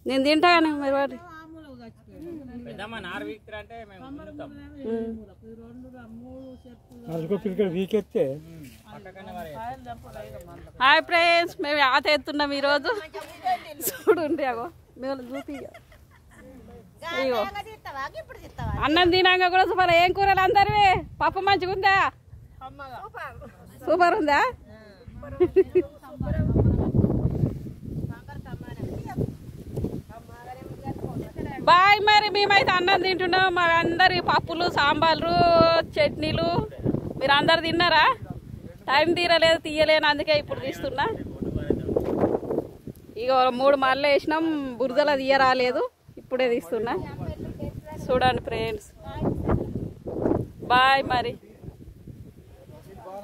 నేను తింటా కానీ మరి వాటి హాయ్ ఫ్రెండ్స్, మేము ఆత ఎత్తున్నాం ఈరోజు. చూడండి అగో మేము చూపి అయ్యో అన్నం తినాక కూడా సూపర్. ఏం కూరలు అందరివి? పప్పు మంచిగా ఉందా? సూపర్ ఉందా? బాయ్. మరి మేమైతే అన్నం తింటున్నాం. మా అందరి పప్పులు, సాంబార్లు, చట్నీలు. మీరు అందరు తిన్నారా? టైం తీరలేదు, తీయలేను, అందుకే ఇప్పుడు తీస్తున్నా. ఇక 3 మళ్ళీ వేసినాం, బురదలో తీయరాలేదు, ఇప్పుడే తీస్తున్నా. చూడండి ఫ్రెండ్స్, బాయ్ మరి.